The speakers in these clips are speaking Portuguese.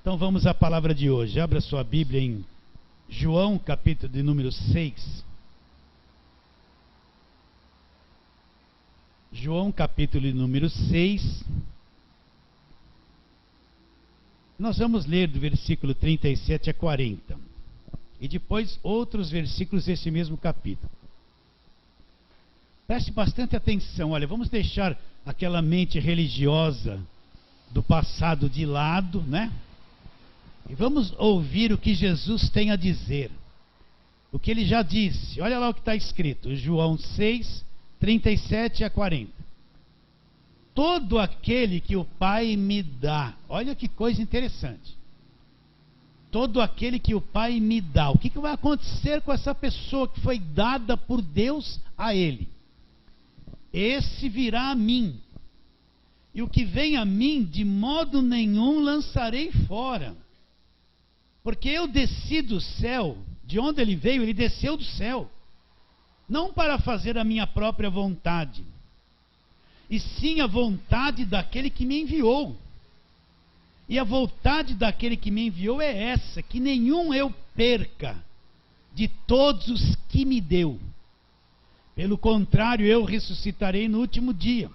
Então vamos à palavra de hoje. Abra sua Bíblia em João, capítulo de número 6. João, capítulo de número 6. Nós vamos ler do versículo 37 a 40. E depois outros versículos desse mesmo capítulo. Preste bastante atenção. Olha, vamos deixar aquela mente religiosa do passado de lado, né? E vamos ouvir o que Jesus tem a dizer. O que ele já disse. Olha lá o que está escrito. João 6, 37 a 40. Todo aquele que o Pai me dá. Olha que coisa interessante. Todo aquele que o Pai me dá. O que vai acontecer com essa pessoa que foi dada por Deus a ele? Esse virá a mim. E o que vem a mim, de modo nenhum lançarei fora. Porque eu desci do céu, de onde ele veio, ele desceu do céu. Não para fazer a minha própria vontade, e sim a vontade daquele que me enviou. E a vontade daquele que me enviou é essa, que nenhum eu perca de todos os que me deu. Pelo contrário, eu ressuscitarei no último dia.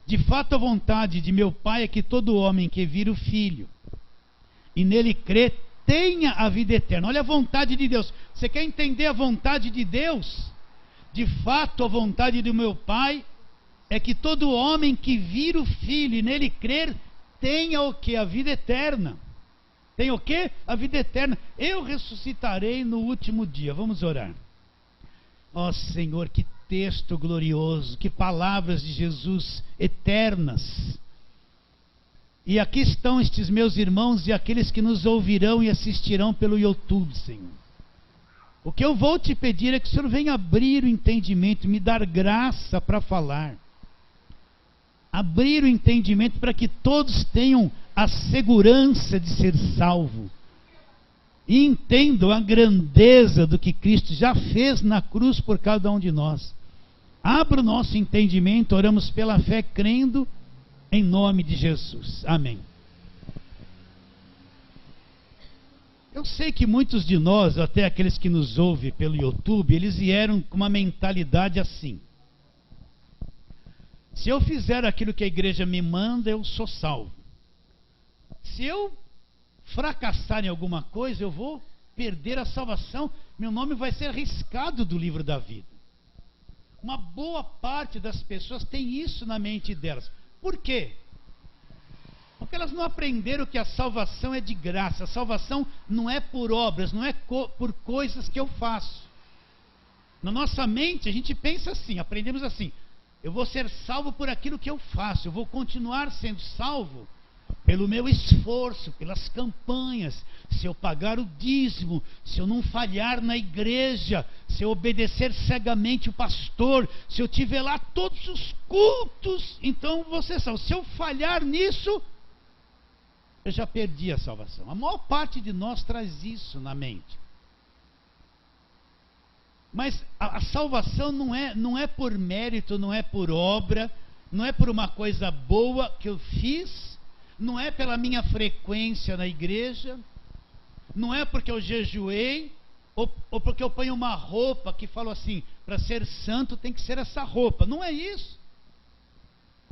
De fato, a vontade de meu Pai é que todo homem que vira o Filho e nele crê, tenha a vida eterna. Olha a vontade de Deus. Você quer entender a vontade de Deus? De fato, a vontade do meu Pai é que todo homem que vira o Filho e nele crer, tenha o que? A vida eterna. Tem o que? A vida eterna. Eu ressuscitarei no último dia. Vamos orar. Ó Senhor, que texto glorioso, que palavras de Jesus eternas. E aqui estão estes meus irmãos e aqueles que nos ouvirão e assistirão pelo YouTube, Senhor. O que eu vou te pedir é que o Senhor venha abrir o entendimento, me dar graça para falar. Abrir o entendimento para que todos tenham a segurança de ser salvo. E entendam a grandeza do que Cristo já fez na cruz por cada um de nós. Abra o nosso entendimento, oramos pela fé, crendo em nome de Jesus. Amém. Eu sei que muitos de nós, até aqueles que nos ouvem pelo YouTube, eles vieram com uma mentalidade assim. Se eu fizer aquilo que a igreja me manda, eu sou salvo. Se eu fracassar em alguma coisa, eu vou perder a salvação. Meu nome vai ser riscado do livro da vida. Uma boa parte das pessoas tem isso na mente delas. Por quê? Porque elas não aprenderam que a salvação é de graça. A salvação não é por obras, não é por coisas que eu faço. Na nossa mente a gente pensa assim, aprendemos assim: eu vou ser salvo por aquilo que eu faço, eu vou continuar sendo salvo pelo meu esforço, pelas campanhas, se eu pagar o dízimo, se eu não falhar na igreja, se eu obedecer cegamente o pastor, se eu tiver lá todos os cultos, então você salvo. Se eu falhar nisso, eu já perdi a salvação. A maior parte de nós traz isso na mente. Mas a salvação não é por mérito, não é por obra, não é por uma coisa boa que eu fiz, não é pela minha frequência na igreja, não é porque eu jejuei, ou porque eu ponho uma roupa que falo assim, para ser santo tem que ser essa roupa. Não é isso.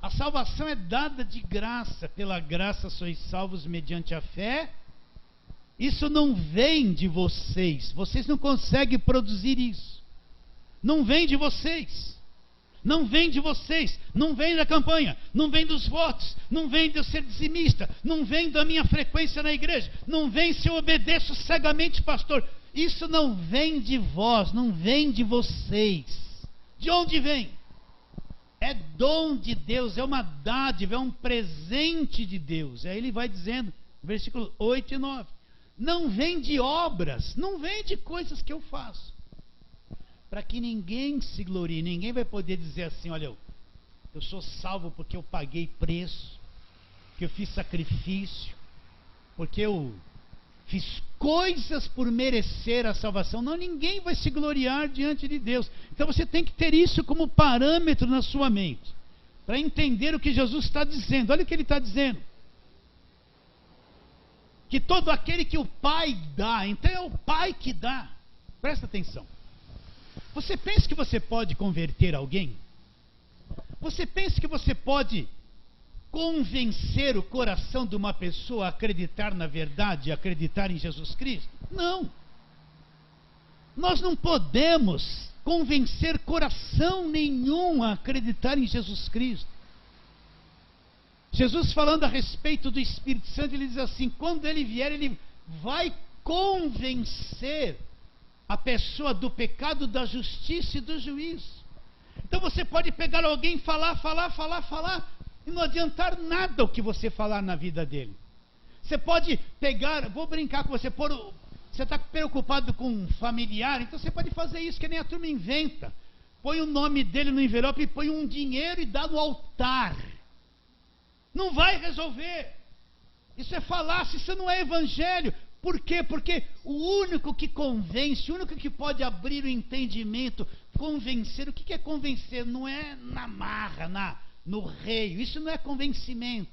A salvação é dada de graça. Pela graça sois salvos mediante a fé. Isso não vem de vocês. Vocês não conseguem produzir isso. Não vem de vocês. Não vem de vocês, não vem da campanha, não vem dos votos, não vem de eu ser dizimista, não vem da minha frequência na igreja, não vem se eu obedeço cegamente, pastor. Isso não vem de vós, não vem de vocês. De onde vem? É dom de Deus, é uma dádiva, é um presente de Deus. Aí ele vai dizendo, versículo 8 e 9. Não vem de obras, não vem de coisas que eu faço. Para que ninguém se glorie, ninguém vai poder dizer assim: olha, eu sou salvo porque eu paguei preço, porque eu fiz sacrifício, porque eu fiz coisas por merecer a salvação. Não, ninguém vai se gloriar diante de Deus. Então você tem que ter isso como parâmetro na sua mente, para entender o que Jesus está dizendo. Olha o que ele está dizendo. que todo aquele que o Pai dá, então é o Pai que dá. Presta atenção. Você pensa que você pode converter alguém? Você pensa que você pode convencer o coração de uma pessoa a acreditar na verdade, a acreditar em Jesus Cristo? Não. Nós não podemos convencer coração nenhum a acreditar em Jesus Cristo. Jesus, falando a respeito do Espírito Santo, ele diz assim: quando ele vier, ele vai convencer a pessoa do pecado, da justiça e do juízo. Então você pode pegar alguém e falar, e não adiantar nada o que você falar na vida dele. Você pode pegar, vou brincar com você, você está preocupado com um familiar, então você pode fazer isso, que nem a turma inventa. Põe o nome dele no envelope e põe um dinheiro e dá no altar. Não vai resolver. Isso é falácia, isso não é evangelho. Por quê? Porque o único que convence, o único que pode abrir o entendimento, convencer, o que é convencer? Não é na marra, no reio, isso não é convencimento.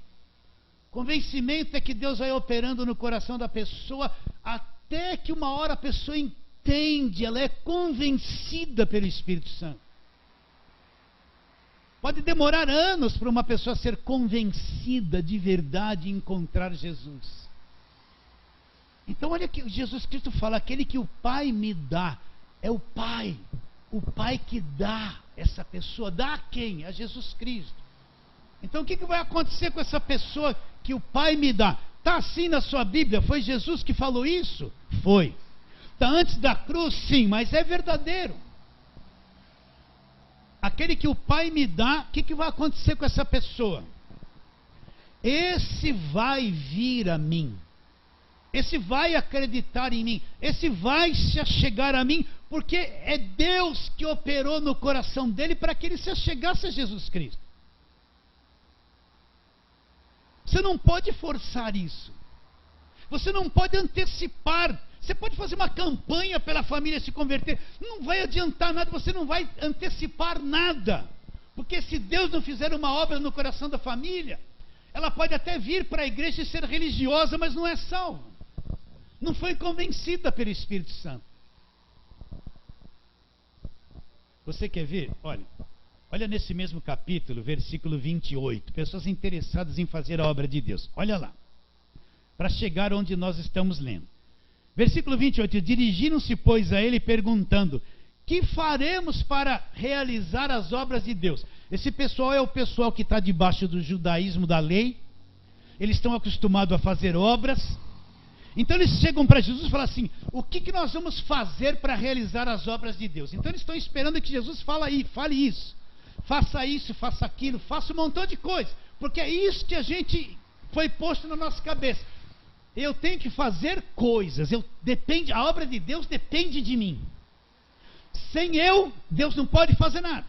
Convencimento é que Deus vai operando no coração da pessoa, até que uma hora a pessoa entende, ela é convencida pelo Espírito Santo. Pode demorar anos para uma pessoa ser convencida de verdade e encontrar Jesus. Então olha que Jesus Cristo fala: aquele que o Pai me dá, é o Pai que dá essa pessoa. Dá a quem? A Jesus Cristo. Então o que vai acontecer com essa pessoa que o Pai me dá? Está assim na sua Bíblia? Foi Jesus que falou isso? Foi. Está antes da cruz? Sim, mas é verdadeiro. Aquele que o Pai me dá, o que vai acontecer com essa pessoa? Esse vai vir a mim. Esse vai acreditar em mim. Esse vai se achegar a mim, porque é Deus que operou no coração dele para que ele se achegasse a Jesus Cristo. Você não pode forçar isso. Você não pode antecipar. Você pode fazer uma campanha pela família se converter. Não vai adiantar nada, você não vai antecipar nada. Porque se Deus não fizer uma obra no coração da família, ela pode até vir para a igreja e ser religiosa, mas não é salva. Não foi convencida pelo Espírito Santo. Você quer ver? Olha nesse mesmo capítulo, versículo 28. Pessoas interessadas em fazer a obra de Deus. Olha lá. Para chegar onde nós estamos lendo. Versículo 28. Dirigiram-se, pois, a ele perguntando: que faremos para realizar as obras de Deus? Esse pessoal é o pessoal que está debaixo do judaísmo da lei. Eles estão acostumados a fazer obras. Então eles chegam para Jesus e falam assim: o que nós vamos fazer para realizar as obras de Deus? Então eles estão esperando que Jesus fale isso. Faça isso, faça aquilo, faça um montão de coisas. Porque é isso que a gente foi posto na nossa cabeça. Eu tenho que fazer coisas. A obra de Deus depende de mim. Sem Deus não pode fazer nada.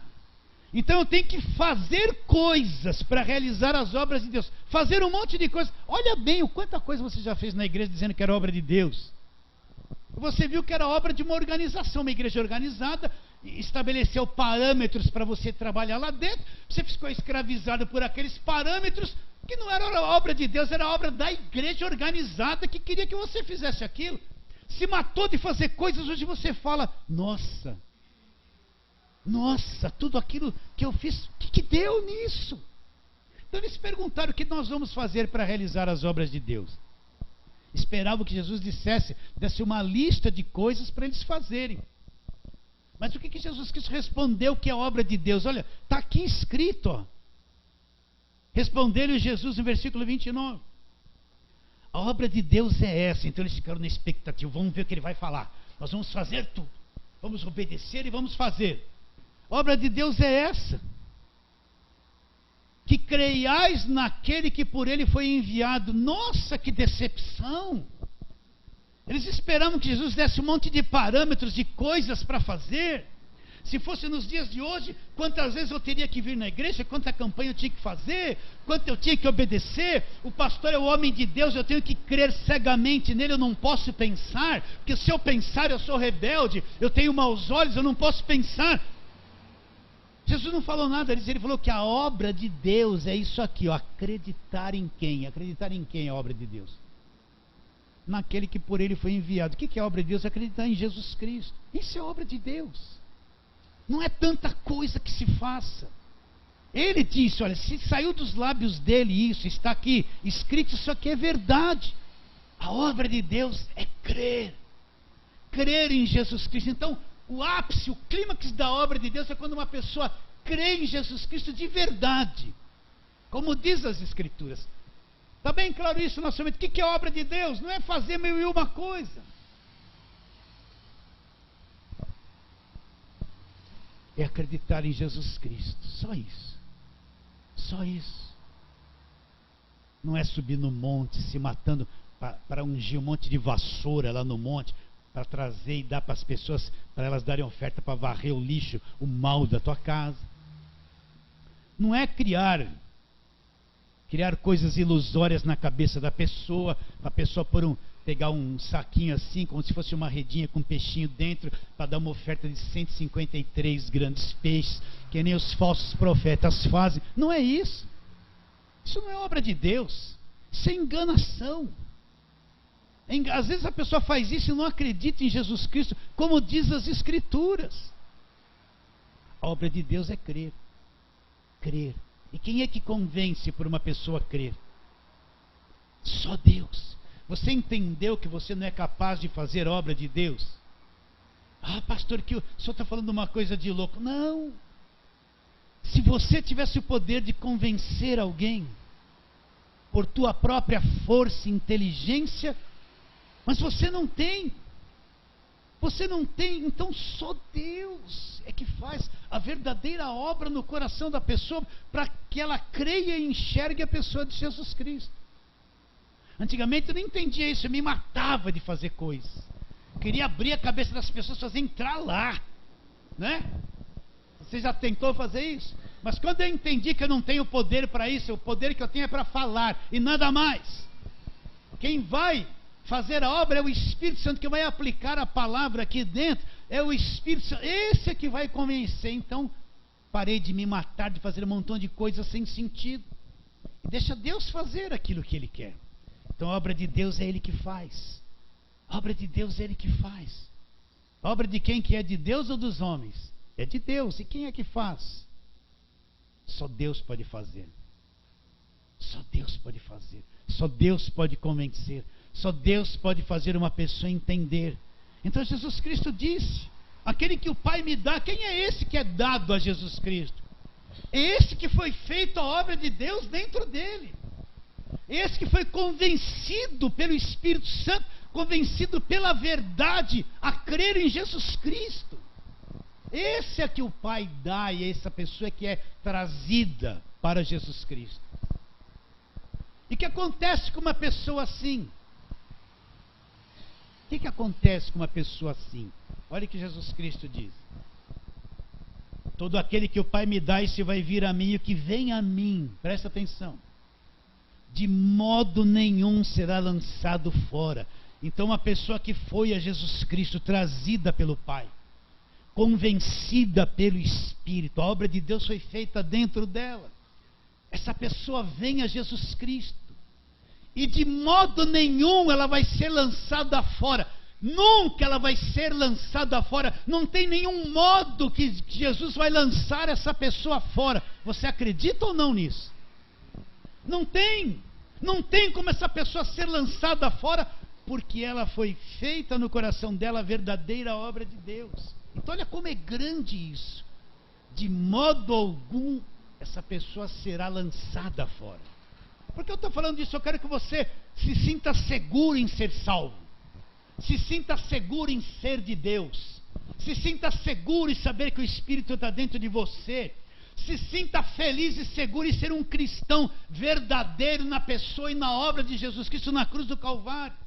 Então eu tenho que fazer coisas para realizar as obras de Deus. Fazer um monte de coisas. Olha bem o quanta coisa você já fez na igreja dizendo que era obra de Deus. Você viu que era obra de uma organização, uma igreja organizada, estabeleceu parâmetros para você trabalhar lá dentro. Você ficou escravizado por aqueles parâmetros que não era obra de Deus, era obra da igreja organizada que queria que você fizesse aquilo. Se matou de fazer coisas, hoje você fala: nossa, tudo aquilo que eu fiz, o que deu nisso? Então eles perguntaram: o que nós vamos fazer para realizar as obras de Deus? Esperavam que Jesus desse uma lista de coisas para eles fazerem. Mas o que Jesus Cristo respondeu que é obra de Deus? Olha, está aqui escrito. Respondeu-lhe Jesus no versículo 29. A obra de Deus é essa. Então eles ficaram na expectativa. Vamos ver o que ele vai falar. Nós vamos fazer tudo. Vamos obedecer e vamos fazer. A obra de Deus é essa: que creiais naquele que por ele foi enviado. Nossa, que decepção! Eles esperavam que Jesus desse um monte de parâmetros, de coisas para fazer. Se fosse nos dias de hoje, quantas vezes eu teria que vir na igreja, quanta campanha eu tinha que fazer, quanto eu tinha que obedecer. O pastor é o homem de Deus, eu tenho que crer cegamente nele, eu não posso pensar, porque se eu pensar eu sou rebelde, eu tenho maus olhos, eu não posso pensar. Jesus não falou nada, ele falou que a obra de Deus é isso aqui, ó, acreditar em quem? Acreditar em quem é a obra de Deus? naquele que por ele foi enviado. O que é a obra de Deus? Acreditar em Jesus Cristo. Isso é obra de Deus. Não é tanta coisa que se faça. Ele disse, olha, se saiu dos lábios dele isso, está aqui escrito, isso aqui é verdade. A obra de Deus é crer. Crer em Jesus Cristo. Então, o ápice, o clímax da obra de Deus é quando uma pessoa crê em Jesus Cristo de verdade. Como diz as Escrituras. Está bem claro isso na sua mente? O que é a obra de Deus? Não é fazer mil e uma coisa. É acreditar em Jesus Cristo. Só isso. Só isso. Não é subir no monte, se matando para ungir um monte de vassoura lá no monte, para trazer e dar para as pessoas, para elas darem oferta para varrer o lixo, o mal da tua casa. Não é criar coisas ilusórias na cabeça da pessoa, para a pessoa pegar um saquinho assim, como se fosse uma redinha com um peixinho dentro, para dar uma oferta de 153 grandes peixes, que nem os falsos profetas fazem. Não é isso. Isso não é obra de Deus. Isso é enganação. Às vezes a pessoa faz isso e não acredita em Jesus Cristo, como diz as Escrituras. A obra de Deus é crer. Crer. E quem é que convence por uma pessoa a crer? Só Deus. Você entendeu que você não é capaz de fazer obra de Deus? Ah, pastor, que o senhor está falando uma coisa de louco. Não. Se você tivesse o poder de convencer alguém por tua própria força e inteligência, mas você não tem. Você não tem, então só Deus é que faz a verdadeira obra no coração da pessoa, para que ela creia e enxergue a pessoa de Jesus Cristo. Antigamente eu não entendia isso, eu me matava de fazer coisas. Queria abrir a cabeça das pessoas, fazer entrar lá, né? Você já tentou fazer isso? Mas quando eu entendi que eu não tenho poder para isso, o poder que eu tenho é para falar e nada mais. Quem vai fazer a obra é o Espírito Santo, que vai aplicar a palavra aqui dentro. É o Espírito Santo, esse é que vai convencer. Então, parei de me matar, de fazer um montão de coisas sem sentido. E deixa Deus fazer aquilo que Ele quer. Então, a obra de Deus é Ele que faz. A obra de Deus é Ele que faz. A obra de quem que é? De Deus ou dos homens? É de Deus. E quem é que faz? Só Deus pode fazer. Só Deus pode fazer. Só Deus pode convencer. Só Deus pode fazer uma pessoa entender. Então Jesus Cristo disse: aquele que o Pai me dá. Quem é esse que é dado a Jesus Cristo? É esse que foi feito a obra de Deus dentro dele. Esse que foi convencido pelo Espírito Santo, convencido pela verdade, a crer em Jesus Cristo. Esse é que o Pai dá, e essa pessoa é que é trazida para Jesus Cristo. E o que acontece com uma pessoa assim? O que acontece com uma pessoa assim? Olha o que Jesus Cristo diz: todo aquele que o Pai me dá, esse vai vir a mim, e o que vem a mim, presta atenção, de modo nenhum será lançado fora. Então, uma pessoa que foi a Jesus Cristo, trazida pelo Pai, convencida pelo Espírito, a obra de Deus foi feita dentro dela. Essa pessoa vem a Jesus Cristo, e de modo nenhum ela vai ser lançada fora. Nunca ela vai ser lançada fora. Não tem nenhum modo que Jesus vai lançar essa pessoa fora. Você acredita ou não nisso? Não tem. Não tem como essa pessoa ser lançada fora, porque ela foi feita no coração dela a verdadeira obra de Deus. Então olha como é grande isso. De modo algum essa pessoa será lançada fora. Por que eu estou falando disso? Eu quero que você se sinta seguro em ser salvo. Se sinta seguro em ser de Deus. Se sinta seguro em saber que o Espírito está dentro de você. Se sinta feliz e seguro em ser um cristão verdadeiro na pessoa e na obra de Jesus Cristo na cruz do Calvário.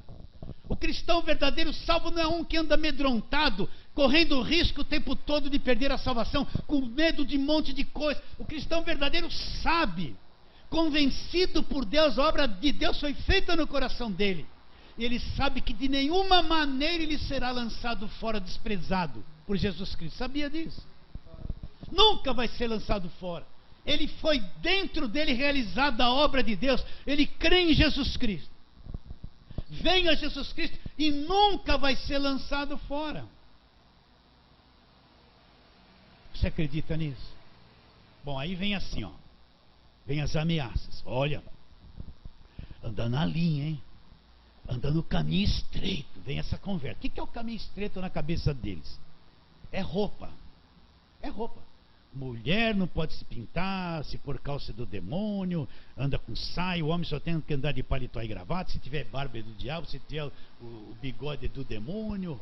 O cristão verdadeiro salvo não é um que anda amedrontado, correndo o risco o tempo todo de perder a salvação, com medo de um monte de coisa. O cristão verdadeiro sabe, convencido por Deus, a obra de Deus foi feita no coração dele. E ele sabe que de nenhuma maneira ele será lançado fora, desprezado por Jesus Cristo. Sabia disso? Nunca vai ser lançado fora. Ele foi dentro dele realizada a obra de Deus. Ele crê em Jesus Cristo. venha Jesus Cristo e nunca vai ser lançado fora. Você acredita nisso? Bom, aí vem assim, ó. Vem as ameaças. Olha, anda na linha, hein? Anda no caminho estreito. Vem essa conversa. O que é o caminho estreito na cabeça deles? É roupa. É roupa. Mulher não pode se pintar, se for calça do demônio, anda com saia, o homem só tem que andar de paletó e gravata, se tiver barba é do diabo, se tiver o bigode é do demônio,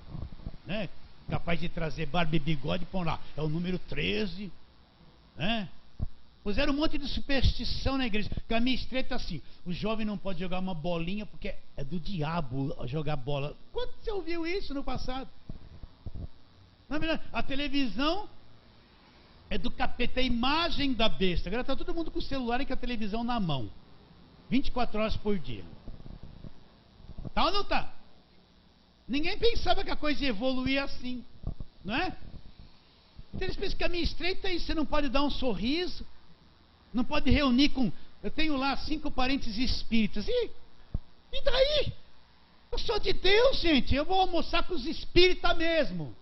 né? Capaz de trazer barba e bigode, põe lá, é o número 13, né? Puseram um monte de superstição na igreja. Caminho estreito assim, o jovem não pode jogar uma bolinha porque é do diabo jogar bola. Quando você ouviu isso no passado? Na verdade, a televisão é do capeta, é a imagem da besta. Agora está todo mundo com o celular e com a televisão na mão, 24 horas por dia. Tá ou não tá? Ninguém pensava que a coisa ia evoluir assim, não é? Então eles pensam que caminho estreito é isso. Você não pode dar um sorriso, não pode reunir com... Eu tenho lá 5 parentes espíritas. E daí? Eu sou de Deus, gente. Eu vou almoçar com os espíritas mesmo.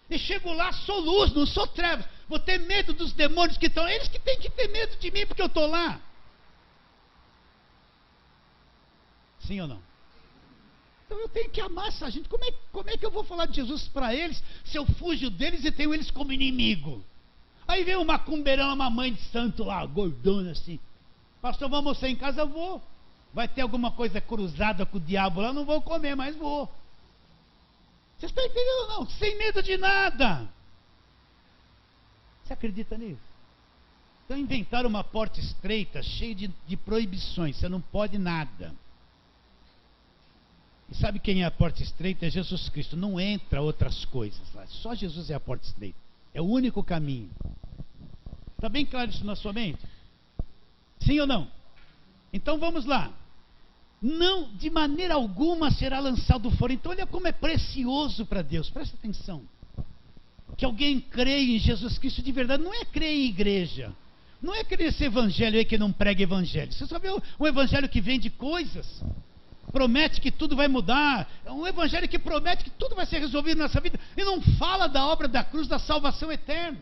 E chego lá, sou luz, não sou trevas. Vou ter medo dos demônios que estão. Eles que têm que ter medo de mim porque eu estou lá. Sim ou não? Então eu tenho que amar essa gente. Como é que eu vou falar de Jesus para eles se eu fujo deles e tenho eles como inimigo? Aí vem uma macumbeirão, uma mãe de santo lá, gordona assim. Pastor, vamos almoçar em casa? Eu vou. Vai ter alguma coisa cruzada com o diabo lá? Não vou comer, mas vou. Vocês estão entendendo ou não? Sem medo de nada. Você acredita nisso? Então inventaram uma porta estreita, cheia de proibições. Você não pode nada. E sabe quem é a porta estreita? É Jesus Cristo. Não entra outras coisas lá. Só Jesus é a porta estreita. É o único caminho. Está bem claro isso na sua mente? Sim ou não? Então vamos lá. Não, de maneira alguma será lançado fora. Então olha como é precioso para Deus. Presta atenção. Que alguém creia em Jesus Cristo de verdade. Não é crer em igreja. Não é crer nesse evangelho aí que não prega evangelho. Você só vê um evangelho que vende coisas. Promete que tudo vai mudar. É um evangelho que promete que tudo vai ser resolvido nessa vida. E não fala da obra da cruz, da salvação eterna.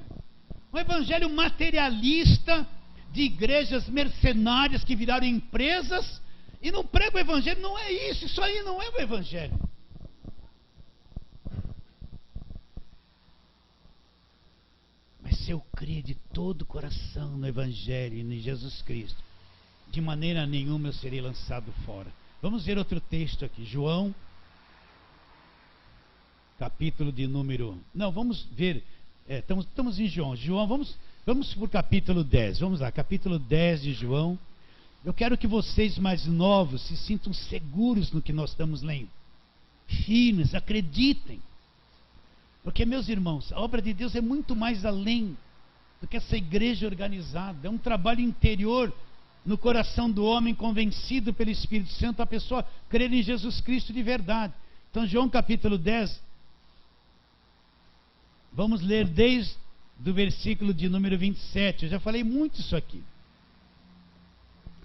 Um evangelho materialista de igrejas mercenárias que viraram empresas. E não prega o evangelho. Não é isso. Isso aí não é o evangelho. Mas se eu crer de todo o coração no evangelho e em Jesus Cristo, de maneira nenhuma eu serei lançado fora. Vamos ver outro texto aqui, João, capítulo de número... Não, vamos ver, estamos em João. João, vamos para o capítulo 10, vamos lá, capítulo 10 de João. Eu quero que vocês mais novos se sintam seguros no que nós estamos lendo. Firmes, acreditem. Porque, meus irmãos, a obra de Deus é muito mais além do que essa igreja organizada. É um trabalho interior no coração do homem convencido pelo Espírito Santo, a pessoa crer em Jesus Cristo de verdade. Então, João capítulo 10, vamos ler desde o versículo de número 27. Eu já falei muito isso aqui.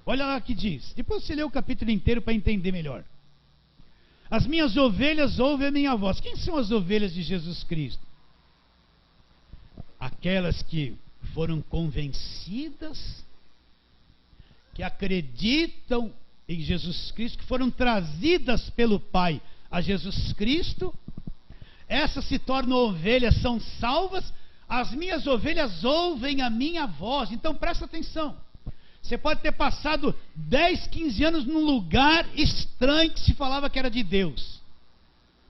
Olha lá o que diz. Depois você lê o capítulo inteiro para entender melhor. As minhas ovelhas ouvem a minha voz. Quem são as ovelhas de Jesus Cristo? Aquelas que foram convencidas, que acreditam em Jesus Cristo, que foram trazidas pelo Pai a Jesus Cristo. Essas se tornam ovelhas, são salvas. As minhas ovelhas ouvem a minha voz. Então presta atenção. Você pode ter passado 10, 15 anos num lugar estranho que se falava que era de Deus.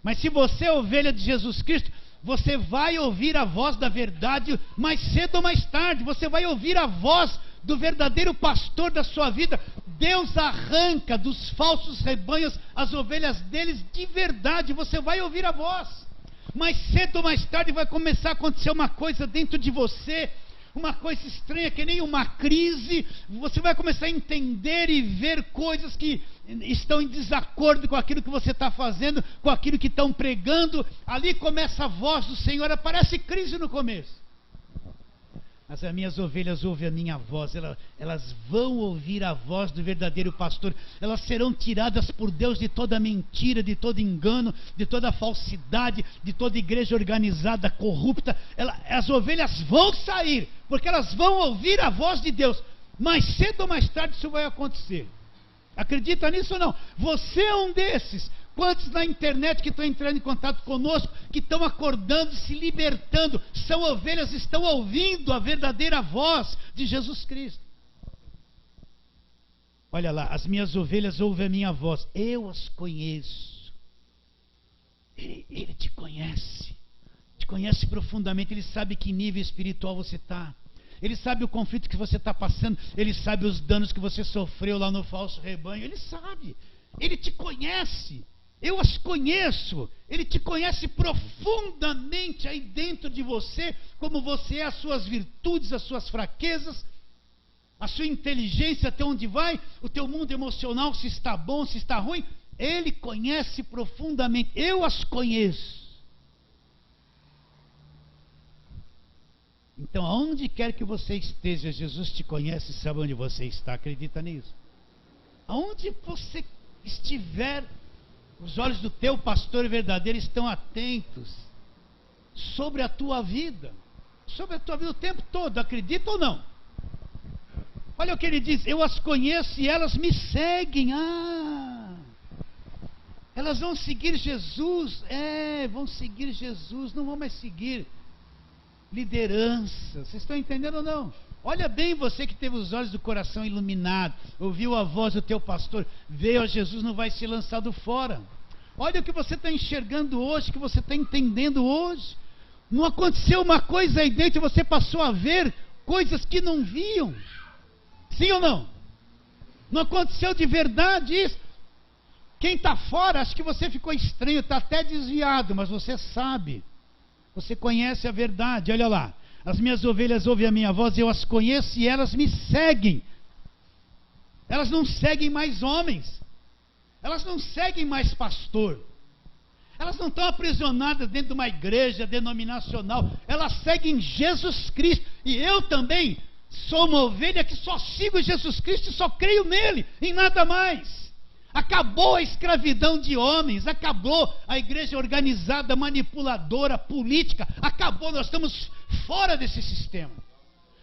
Mas se você é ovelha de Jesus Cristo, você vai ouvir a voz da verdade mais cedo ou mais tarde. Você vai ouvir a voz do verdadeiro pastor da sua vida. Deus arranca dos falsos rebanhos as ovelhas deles de verdade. Você vai ouvir a voz. Mais cedo ou mais tarde vai começar a acontecer uma coisa dentro de você, uma coisa estranha, que nem uma crise. Você vai começar a entender e ver coisas que estão em desacordo com aquilo que você está fazendo, com aquilo que estão pregando. Ali começa a voz do Senhor. Aparece crise no começo. As minhas ovelhas ouvem a minha voz, elas vão ouvir a voz do verdadeiro pastor, elas serão tiradas por Deus de toda mentira, de todo engano, de toda falsidade, de toda igreja organizada, corrupta. As ovelhas vão sair, porque elas vão ouvir a voz de Deus. Mais cedo ou mais tarde isso vai acontecer. Acredita nisso ou não? Você é um desses. Quantos na internet que estão entrando em contato conosco, que estão acordando, se libertando, são ovelhas, estão ouvindo a verdadeira voz de Jesus Cristo. Olha lá, as minhas ovelhas ouvem a minha voz, eu as conheço. Ele te conhece profundamente, ele sabe que nível espiritual você está. Ele sabe o conflito que você está passando, ele sabe os danos que você sofreu lá no falso rebanho, ele sabe, ele te conhece. Eu as conheço, ele te conhece profundamente aí dentro de você, como você é, as suas virtudes, as suas fraquezas, a sua inteligência, até onde vai, o teu mundo emocional, se está bom, se está ruim, ele conhece profundamente, eu as conheço. Então, aonde quer que você esteja, Jesus te conhece e sabe onde você está, acredita nisso? Aonde você estiver, os olhos do teu pastor verdadeiro estão atentos sobre a tua vida o tempo todo, acredita ou não? Olha o que ele diz, eu as conheço e elas me seguem. Elas vão seguir Jesus, vão seguir Jesus, não vão mais seguir liderança. Vocês estão entendendo ou não? Olha bem, você que teve os olhos do coração iluminados, ouviu a voz do teu pastor, veio a Jesus, não vai ser lançado fora. Olha o que você está enxergando hoje, que você está entendendo hoje. Não aconteceu uma coisa aí dentro, você passou a ver coisas que não viam. Sim ou não? Não aconteceu de verdade isso. Quem está fora, acho que você ficou estranho, está até desviado, mas você sabe. Você conhece a verdade, olha lá. As minhas ovelhas ouvem a minha voz, eu as conheço e elas me seguem. Elas não seguem mais homens. Elas não seguem mais pastor. Elas não estão aprisionadas dentro de uma igreja denominacional. Elas seguem Jesus Cristo. E eu também sou uma ovelha que só sigo Jesus Cristo e só creio nele, em nada mais. Acabou a escravidão de homens, acabou a igreja organizada, manipuladora, política, acabou, nós estamos fora desse sistema.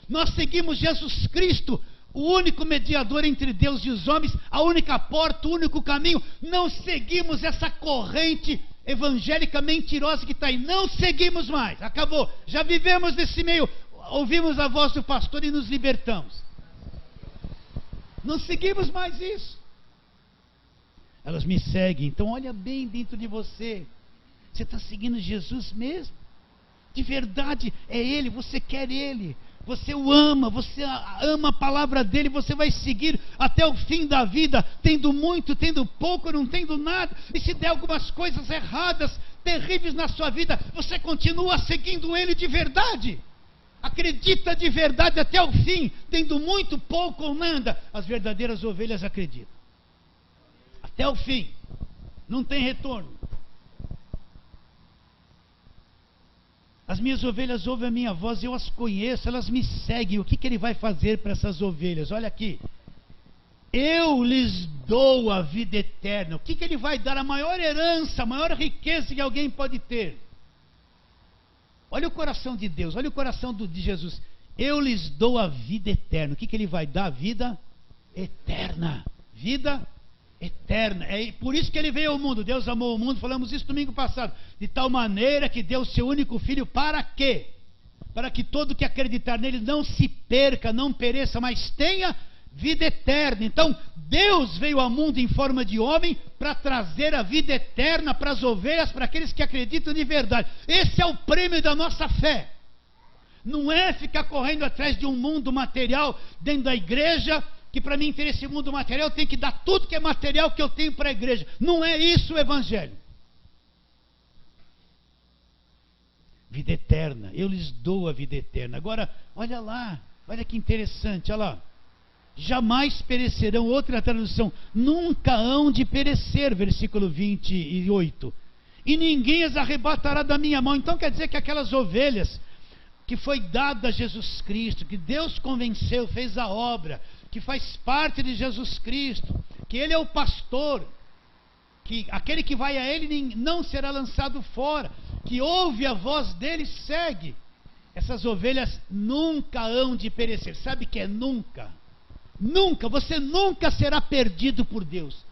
Nós seguimos Jesus Cristo, o único mediador entre Deus e os homens, a única porta, o único caminho. Não seguimos essa corrente evangélica mentirosa que está aí, não seguimos mais, acabou. Já vivemos nesse meio, ouvimos a voz do pastor e nos libertamos. Não seguimos mais isso. Elas me seguem, então olha bem dentro de você. Você está seguindo Jesus mesmo? De verdade, é Ele, você quer Ele. Você o ama, você ama a palavra dEle, você vai seguir até o fim da vida, tendo muito, tendo pouco, não tendo nada. E se der algumas coisas erradas, terríveis na sua vida, você continua seguindo Ele de verdade. Acredita de verdade até o fim, tendo muito, pouco ou nada. As verdadeiras ovelhas acreditam. Até o fim, não tem retorno. As minhas ovelhas ouvem a minha voz, eu as conheço, elas me seguem. O que ele vai fazer para essas ovelhas? Olha aqui, eu lhes dou a vida eterna. O que ele vai dar? A maior herança, a maior riqueza que alguém pode ter. Olha o coração de Deus, olha o coração de Jesus. Eu lhes dou a vida eterna. O que ele vai dar? Vida eterna. Vida eterna. É por isso que ele veio ao mundo. Deus amou o mundo, falamos isso domingo passado, de tal maneira que deu o seu único filho. Para quê? Para que todo que acreditar nele não se perca, não pereça, mas tenha vida eterna. Então Deus veio ao mundo em forma de homem para trazer a vida eterna para as ovelhas, para aqueles que acreditam de verdade. Esse é o prêmio da nossa fé. Não é ficar correndo atrás de um mundo material dentro da igreja, que para mim ter esse mundo material, eu tenho que dar tudo que é material que eu tenho para a igreja. Não é isso o evangelho. Vida eterna, eu lhes dou a vida eterna. Agora, olha lá, olha que interessante, olha lá. Jamais perecerão, outra tradução, nunca hão de perecer, versículo 28. E ninguém as arrebatará da minha mão. Então quer dizer que aquelas ovelhas, que foi dado a Jesus Cristo, que Deus convenceu, fez a obra, que faz parte de Jesus Cristo, que Ele é o pastor, que aquele que vai a Ele não será lançado fora, que ouve a voz dEle segue. Essas ovelhas nunca hão de perecer. Sabe o que é nunca? Nunca, você nunca será perdido por Deus.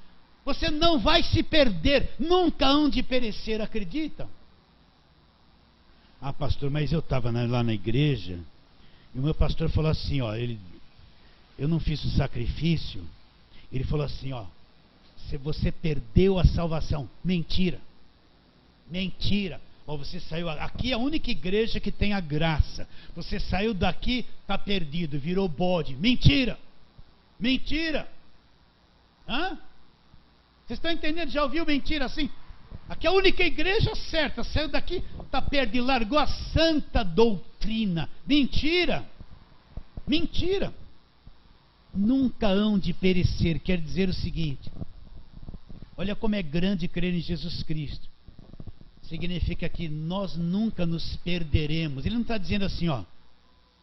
Você não vai se perder, nunca hão de perecer, acredita? Ah, pastor, mas eu estava lá na igreja e o meu pastor falou assim, ó, eu não fiz o sacrifício. Ele falou assim, ó, se você perdeu a salvação. Mentira. Mentira. Ó, você saiu, aqui é a única igreja que tem a graça. Você saiu daqui, está perdido, virou bode. Mentira. Mentira. Hã? Vocês estão entendendo? Já ouviu mentira assim? Aqui é a única igreja certa. Saiu daqui, está perdido, largou a santa doutrina. Mentira. Mentira. Nunca hão de perecer. Quer dizer o seguinte: olha como é grande crer em Jesus Cristo. Significa que nós nunca nos perderemos. Ele não está dizendo assim, ó,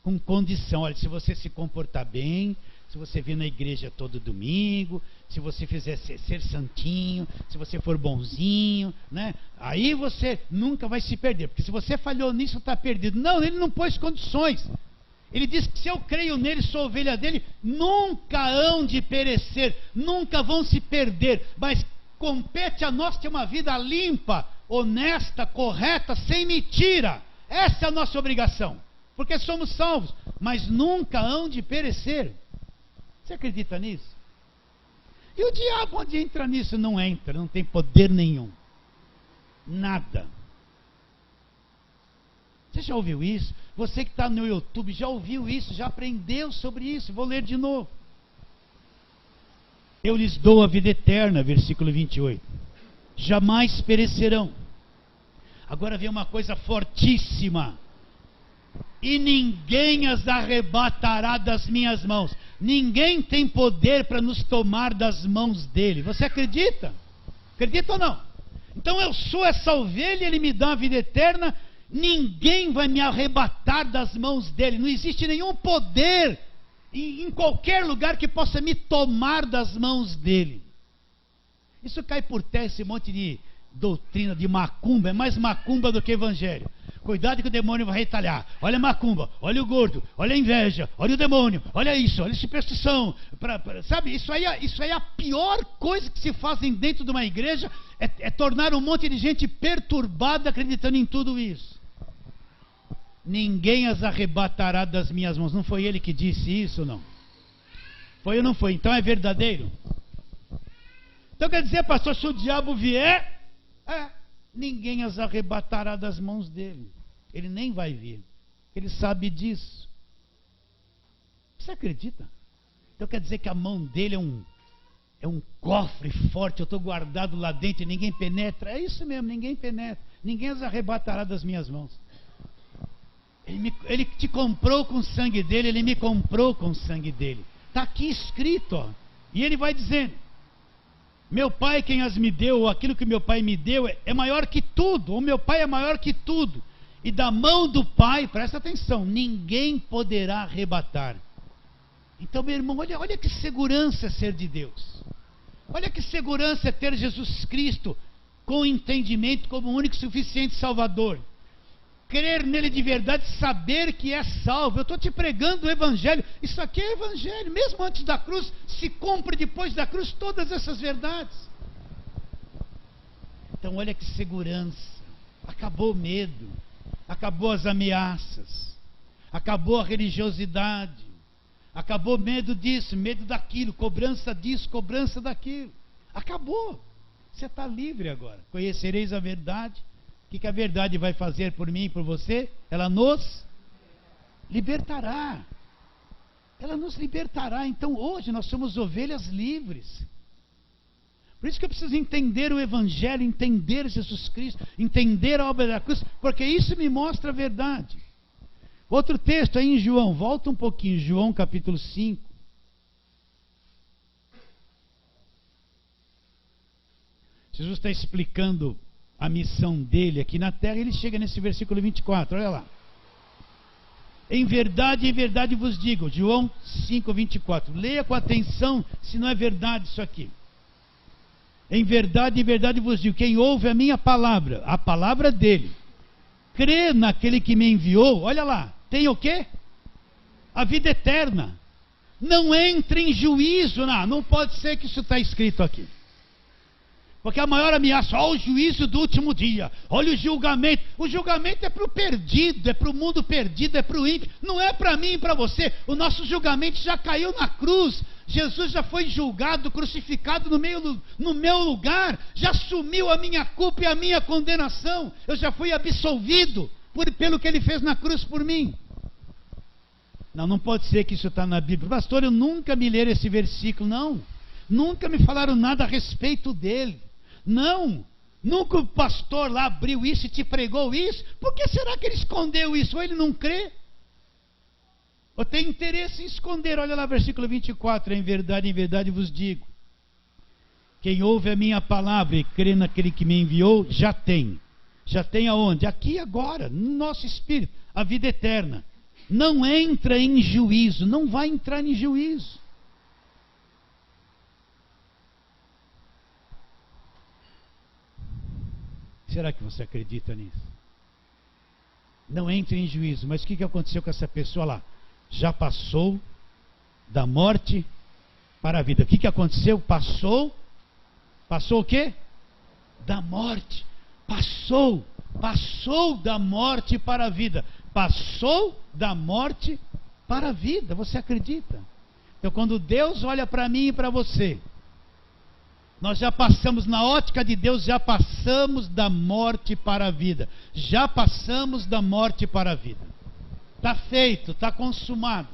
com condição. Olha, se você se comportar bem, se você vir na igreja todo domingo, se você fizer ser santinho, se você for bonzinho, né? Aí você nunca vai se perder. Porque se você falhou nisso, está perdido. Não, ele não pôs condições. Ele diz que se eu creio nele, sou ovelha dele, nunca hão de perecer, nunca vão se perder, mas compete a nós ter uma vida limpa, honesta, correta, sem mentira. Essa é a nossa obrigação, porque somos salvos, mas nunca hão de perecer. Você acredita nisso? E o diabo, onde entra nisso? Não entra, não tem poder nenhum, nada. Você já ouviu isso? Você que está no YouTube já ouviu isso, já aprendeu sobre isso. Vou ler de novo. Eu lhes dou a vida eterna, versículo 28. Jamais perecerão. Agora vem uma coisa fortíssima. E ninguém as arrebatará das minhas mãos. Ninguém tem poder para nos tomar das mãos dele. Você acredita? Acredita ou não? Então eu sou essa ovelha, ele me dá a vida eterna. Ninguém vai me arrebatar das mãos dele. Não existe nenhum poder em qualquer lugar que possa me tomar das mãos dele. Isso cai por terra, esse monte de doutrina de macumba. É mais macumba do que evangelho. Cuidado que o demônio vai retalhar. Olha a macumba, olha o gordo, olha a inveja, olha o demônio, olha isso, olha a superstição. Sabe, isso aí é a pior coisa que se fazem dentro de uma igreja, é tornar um monte de gente perturbada acreditando em tudo isso. Ninguém as arrebatará das minhas mãos. Não foi ele que disse isso, não? Foi ou não foi? Então é verdadeiro? Então quer dizer, pastor, se o diabo vier, ninguém as arrebatará das mãos dele. Ele nem vai vir. Ele sabe disso. Você acredita? Então quer dizer que a mão dele é um cofre forte. Eu estou guardado lá dentro e ninguém penetra. É isso mesmo, ninguém penetra. Ninguém as arrebatará das minhas mãos. Ele te comprou com o sangue dele, ele me comprou com o sangue dele. Está aqui escrito, ó. E ele vai dizendo: meu pai quem as me deu, ou aquilo que meu pai me deu é maior que tudo, ou meu pai é maior que tudo. E da mão do pai, presta atenção, ninguém poderá arrebatar. Então, meu irmão, olha que segurança é ser de Deus. Olha que segurança é ter Jesus Cristo com entendimento como único e suficiente Salvador. Crer nele de verdade, saber que é salvo. Eu estou te pregando o evangelho. Isso aqui é evangelho. Mesmo antes da cruz, se cumpre depois da cruz todas essas verdades. Então olha que segurança. Acabou o medo. Acabou as ameaças. Acabou a religiosidade. Acabou medo disso, medo daquilo, cobrança disso, cobrança daquilo. Acabou. Você está livre agora. Conhecereis a verdade. O que a verdade vai fazer por mim e por você? Ela nos libertará. Ela nos libertará. Então hoje nós somos ovelhas livres. Por isso que eu preciso entender o Evangelho, entender Jesus Cristo, entender a obra da cruz, porque isso me mostra a verdade. Outro texto aí em João, volta um pouquinho, João capítulo 5. Jesus está explicando a missão dele aqui na terra, ele chega nesse versículo 24, olha lá. Em verdade vos digo. João 5:24. Leia com atenção se não é verdade isso aqui. Em verdade vos digo, quem ouve a minha palavra, a palavra dele, crê naquele que me enviou, olha lá, tem o quê? A vida eterna. Não entre em juízo, não pode ser que isso está escrito aqui. Porque a maior ameaça, olha o juízo do último dia, olha o julgamento. O julgamento é para o perdido, é para o mundo perdido, é para o ímpio. Não é para mim e para você. O nosso julgamento já caiu na cruz. Jesus já foi julgado, crucificado no meu lugar. Já assumiu a minha culpa e a minha condenação. Eu já fui absolvido pelo que ele fez na cruz por mim. Não pode ser que isso está na Bíblia. Pastor, eu nunca me ler esse versículo, não. Nunca me falaram nada a respeito dele. Não, nunca o pastor lá abriu isso e te pregou isso. Por que será que ele escondeu isso? Ou ele não crê? Ou tem interesse em esconder? Olha lá, versículo 24. Em verdade vos digo, quem ouve a minha palavra e crê naquele que me enviou, já tem. Já tem aonde? Aqui agora, no nosso espírito, a vida eterna. Não entra em juízo, não vai entrar em juízo. Será que você acredita nisso? Não entre em juízo. Mas o que aconteceu com essa pessoa lá? Já passou da morte para a vida. O que aconteceu? Passou o quê? Da morte. Passou da morte para a vida. Passou da morte para a vida. Você acredita? Então quando Deus olha para mim e para você, nós já passamos, na ótica de Deus, já passamos da morte para a vida. Já passamos da morte para a vida. Está feito, está consumado,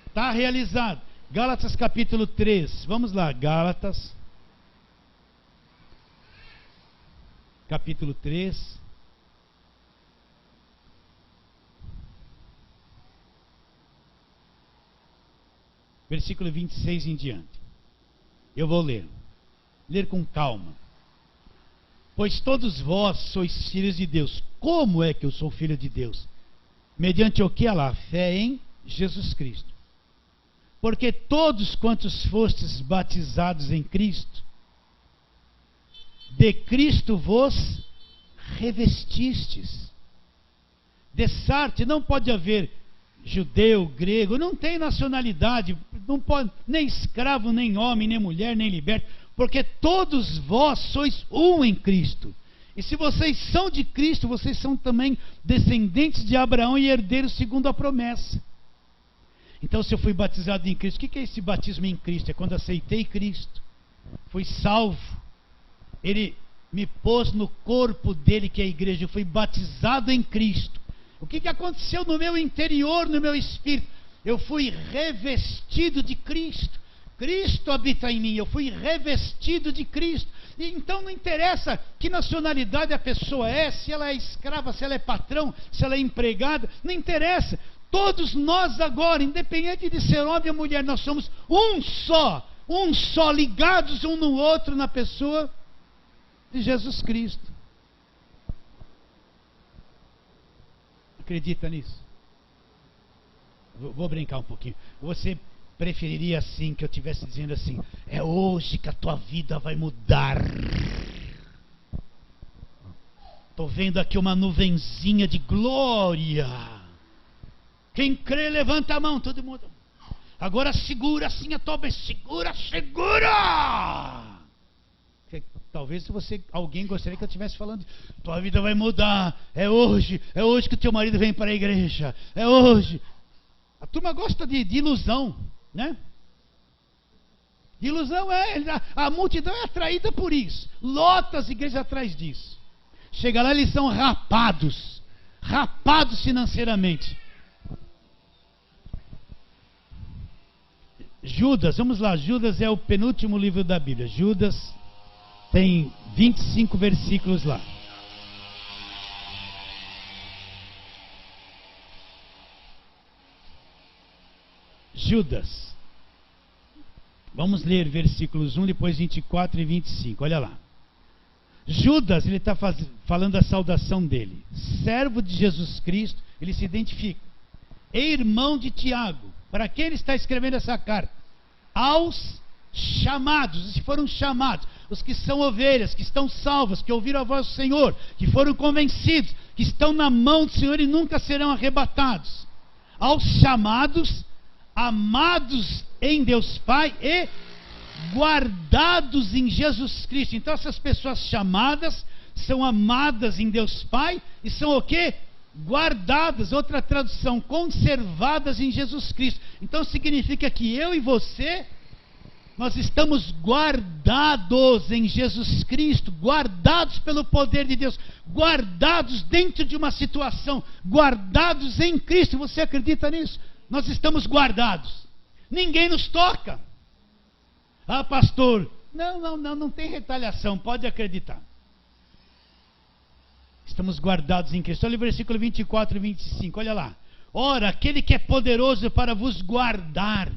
está realizado. Gálatas capítulo 3, vamos lá, Gálatas capítulo 3. Versículo 26 em diante. Eu vou ler com calma. Pois todos vós sois filhos de Deus. Como é que eu sou filho de Deus? Mediante o que? A fé em Jesus Cristo. Porque todos quantos fostes batizados em Cristo, de Cristo vos revestistes. Dessarte, não pode haver judeu, grego, não tem nacionalidade, não pode, nem escravo, nem homem, nem mulher, nem liberto, porque todos vós sois um em Cristo. E se vocês são de Cristo, vocês são também descendentes de Abraão e herdeiros segundo a promessa. Então, se eu fui batizado em Cristo, o que é esse batismo em Cristo? É quando aceitei Cristo, fui salvo, Ele me pôs no corpo dele, que é a igreja, eu fui batizado em Cristo. O que aconteceu no meu interior, no meu espírito? Eu fui revestido de Cristo. Cristo habita em mim, eu fui revestido de Cristo. E então não interessa que nacionalidade a pessoa é, se ela é escrava, se ela é patrão, se ela é empregada, não interessa. Todos nós agora, independente de ser homem ou mulher, nós somos um só, ligados um no outro na pessoa de Jesus Cristo. Acredita nisso? Vou brincar um pouquinho. Você preferiria assim, que eu estivesse dizendo assim: é hoje que a tua vida vai mudar. Estou vendo aqui uma nuvenzinha de glória. Quem crê, levanta a mão, todo mundo. Agora segura assim a tua bênção. Segura! Talvez alguém gostaria que eu estivesse falando: tua vida vai mudar. É hoje que o teu marido vem para a igreja. É hoje. A turma gosta de ilusão, né? Ilusão a multidão é atraída por isso. Lota as igrejas atrás disso. Chega lá, eles são rapados financeiramente. Judas, vamos lá. Judas é o penúltimo livro da Bíblia. Judas tem 25 versículos lá. Judas. Vamos ler versículos 1, depois 24 e 25. Olha lá. Judas, ele está falando a saudação dele. Servo de Jesus Cristo, ele se identifica. e irmão de Tiago. Para quem ele está escrevendo essa carta? Aos chamados, os que foram chamados, os que são ovelhas, que estão salvas, que ouviram a voz do Senhor, que foram convencidos, que estão na mão do Senhor e nunca serão arrebatados. Aos chamados, amados em Deus Pai e guardados em Jesus Cristo. Então essas pessoas chamadas são amadas em Deus Pai e são o quê? Guardadas, outra tradução, conservadas em Jesus Cristo. Então significa que eu e você, nós estamos guardados em Jesus Cristo, guardados pelo poder de Deus, guardados dentro de uma situação, guardados em Cristo. Você acredita nisso? Nós estamos guardados. Ninguém nos toca. Ah, pastor, não tem retaliação, pode acreditar. Estamos guardados em Cristo. Olha o versículo 24 e 25, olha lá. Ora, aquele que é poderoso para vos guardar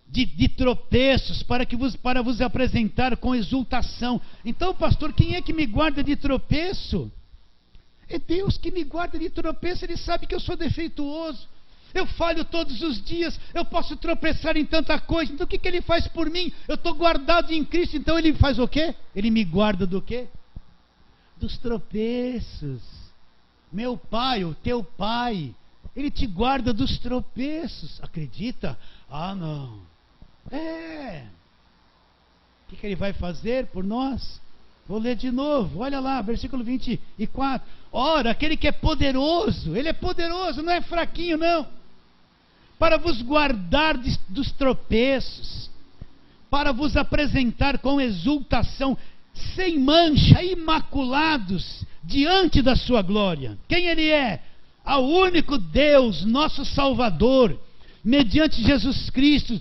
de tropeços, para vos apresentar com exultação. Então, pastor, quem é que me guarda de tropeço? É Deus que me guarda de tropeço. Ele sabe que eu sou defeituoso, eu falho todos os dias, eu posso tropeçar em tanta coisa. Então o que Ele faz por mim? Eu estou guardado em Cristo. Então Ele faz o quê? Ele me guarda do quê? Dos tropeços. Meu Pai, o teu Pai, Ele te guarda dos tropeços. Acredita? Ah, não. O que Ele vai fazer por nós? Vou ler de novo, olha lá, versículo 24. Ora, aquele que é poderoso, Ele é poderoso, não é fraquinho não, para vos guardar dos tropeços, para vos apresentar com exultação, sem mancha, imaculados, diante da sua glória. Quem Ele é? Ao único Deus, nosso Salvador, mediante Jesus Cristo,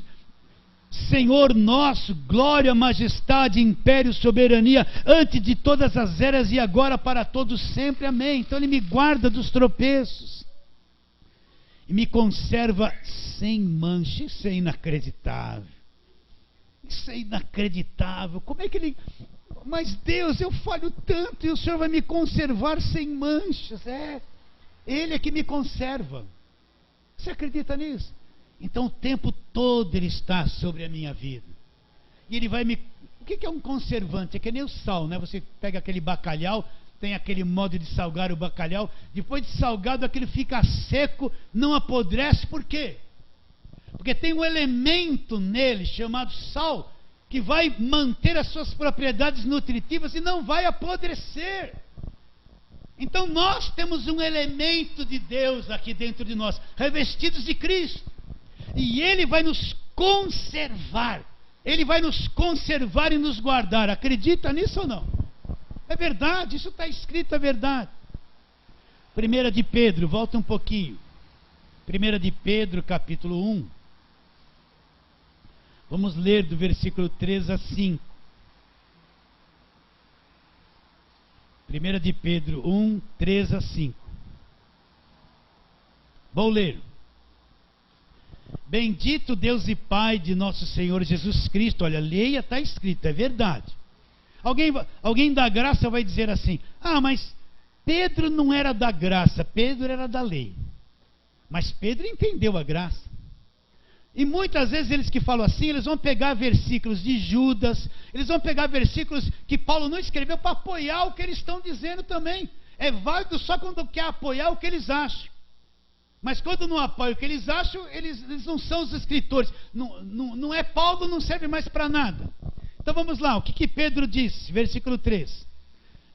Senhor nosso, glória, majestade, império, soberania, antes de todas as eras e agora para todos sempre, amém. Então Ele me guarda dos tropeços e me conserva sem mancha. Isso é inacreditável. Isso é inacreditável. Como é que Ele... Mas Deus, eu falho tanto e o Senhor vai me conservar sem manchas. Ele é que me conserva. Você acredita nisso? Então o tempo todo Ele está sobre a minha vida. E Ele vai me... O que é um conservante? É que nem o sal, né? Você pega aquele bacalhau, tem aquele modo de salgar o bacalhau. Depois de salgado, aquele fica seco, não apodrece. Por quê? Porque tem um elemento nele chamado sal, que vai manter as suas propriedades nutritivas e não vai apodrecer. Então nós temos um elemento de Deus aqui dentro de nós, revestidos de Cristo. E Ele vai nos conservar. Ele vai nos conservar e nos guardar. Acredita nisso ou não? É verdade, isso está escrito, é verdade. 1 de Pedro, volta um pouquinho. 1 de Pedro, capítulo 1. Vamos ler do versículo 3 a 5. 1 de Pedro 1, 3 a 5. Vou ler. Bendito Deus e Pai de nosso Senhor Jesus Cristo. Olha, leia, está escrito, é verdade. Alguém da graça vai dizer assim: ah, mas Pedro não era da graça, Pedro era da lei. Mas Pedro entendeu a graça. E muitas vezes eles que falam assim, eles vão pegar versículos de Judas, eles vão pegar versículos que Paulo não escreveu para apoiar o que eles estão dizendo também. É válido só quando quer apoiar o que eles acham. Mas quando não apoia o que eles acham, eles não são os escritores. Não é Paulo, não serve mais para nada. Então vamos lá, o que Pedro disse? Versículo 3.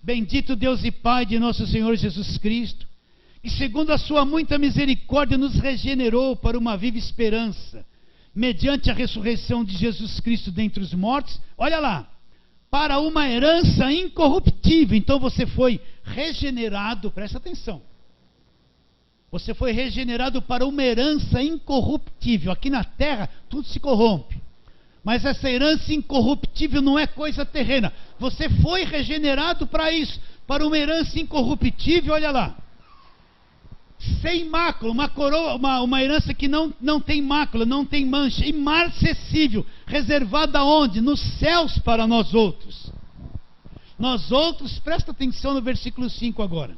Bendito Deus e Pai de nosso Senhor Jesus Cristo, que segundo a sua muita misericórdia nos regenerou para uma viva esperança, mediante a ressurreição de Jesus Cristo dentre os mortos. Olha lá, para uma herança incorruptível. Então você foi regenerado, presta atenção. Você foi regenerado para uma herança incorruptível. Aqui na terra tudo se corrompe, mas essa herança incorruptível não é coisa terrena. Você foi regenerado para isso, para uma herança incorruptível. Olha lá, sem mácula, uma coroa, uma herança que não tem mácula, não tem mancha, imarcessível, reservada onde? Nos céus para nós outros. Nós outros, presta atenção no versículo 5 agora.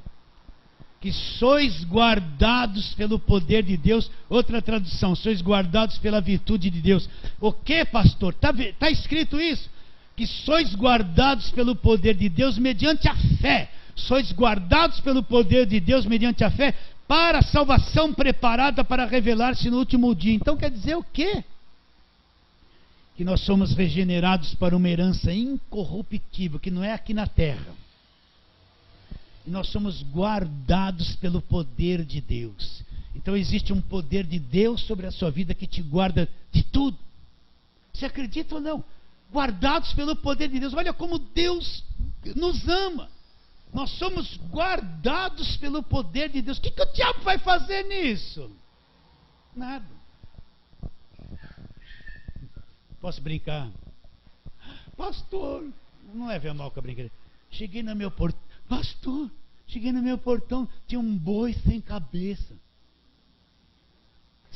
que sois guardados pelo poder de Deus. Outra tradução, sois guardados pela virtude de Deus. O que, pastor? Está escrito isso? Que sois guardados pelo poder de Deus mediante a fé. Sois guardados pelo poder de Deus mediante a fé para a salvação preparada para revelar-se no último dia. Então quer dizer o quê? Que nós somos regenerados para uma herança incorruptível, que não é aqui na terra. E nós somos guardados pelo poder de Deus. Então existe um poder de Deus sobre a sua vida que te guarda de tudo. Você acredita ou não? Guardados pelo poder de Deus. Olha como Deus nos ama. Nós somos guardados pelo poder de Deus. O que o diabo vai fazer nisso? Nada. Posso brincar? Pastor, não leve a mal com a brincadeira. Cheguei no meu portão. Pastor, cheguei no meu portão, tinha um boi sem cabeça.